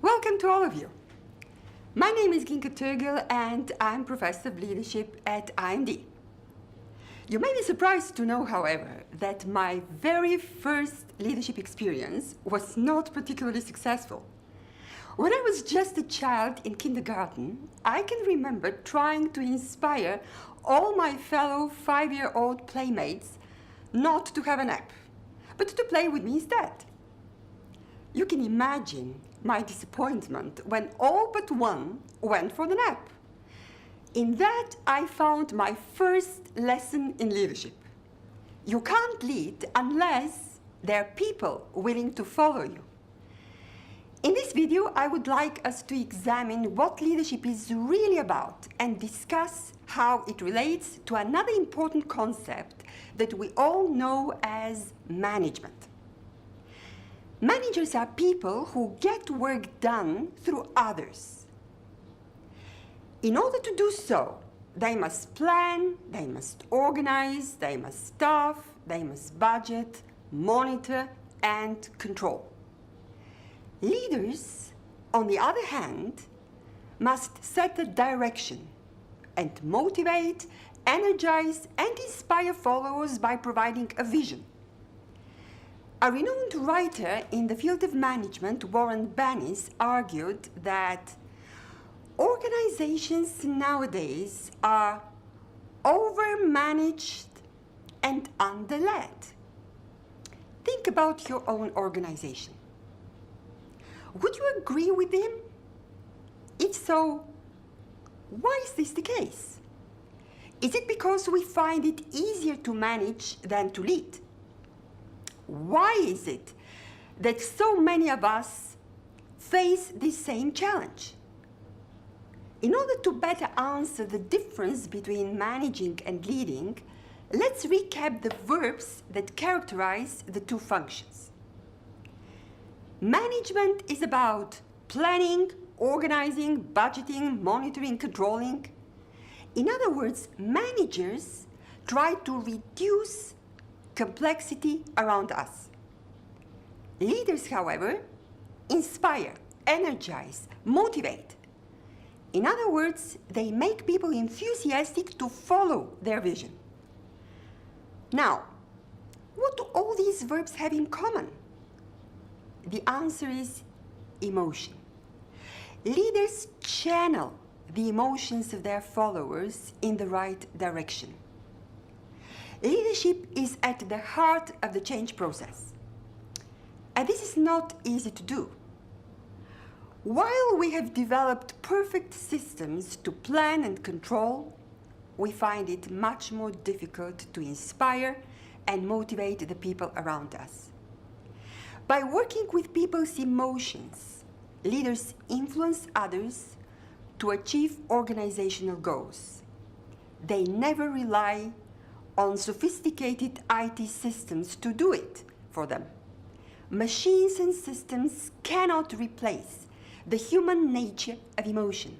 Welcome to all of you. My name is Ginka Toegel and I'm Professor of Leadership at IMD. You may be surprised to know, however, that my very first leadership experience was not particularly successful. When I was just a child in kindergarten, I can remember trying to inspire all my fellow 5-year-old playmates not to have a nap, but to play with me instead. You can imagine my disappointment when all but one went for the nap. In that, I found my first lesson in leadership. You can't lead unless there are people willing to follow you. In this video, I would like us to examine what leadership is really about and discuss how it relates to another important concept that we all know as management. Managers are people who get work done through others. In order to do so, they must plan, they must organize, they must staff, they must budget, monitor, and control. Leaders, on the other hand, must set a direction and motivate, energize, and inspire followers by providing a vision. A renowned writer in the field of management, Warren Bennis, argued that organizations nowadays are overmanaged and underled. Think about your own organization. Would you agree with him? If so, why is this the case? Is it because we find it easier to manage than to lead? Why is it that so many of us face this same challenge? In order to better answer the difference between managing and leading, let's recap the verbs that characterize the two functions. Management is about planning, organizing, budgeting, monitoring, controlling. In other words, managers try to reduce complexity around us. Leaders, however, inspire, energize, motivate. In other words, they make people enthusiastic to follow their vision. Now, what do all these verbs have in common? The answer is emotion. Leaders channel the emotions of their followers in the right direction. Leadership is at the heart of the change process. And this is not easy to do. While we have developed perfect systems to plan and control, we find it much more difficult to inspire and motivate the people around us. By working with people's emotions, leaders influence others to achieve organizational goals. They never rely on sophisticated IT systems to do it for them. Machines and systems cannot replace the human nature of emotion.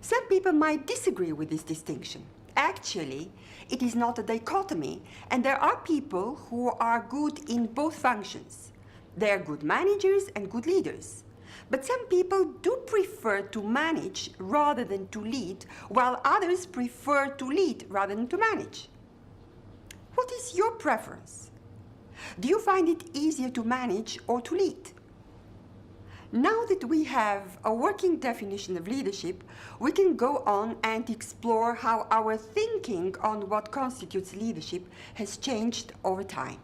Some people might disagree with this distinction. Actually, it is not a dichotomy, and there are people who are good in both functions. They are good managers and good leaders. But some people do prefer to manage rather than to lead, while others prefer to lead rather than to manage. What is your preference? Do you find it easier to manage or to lead? Now that we have a working definition of leadership, we can go on and explore how our thinking on what constitutes leadership has changed over time.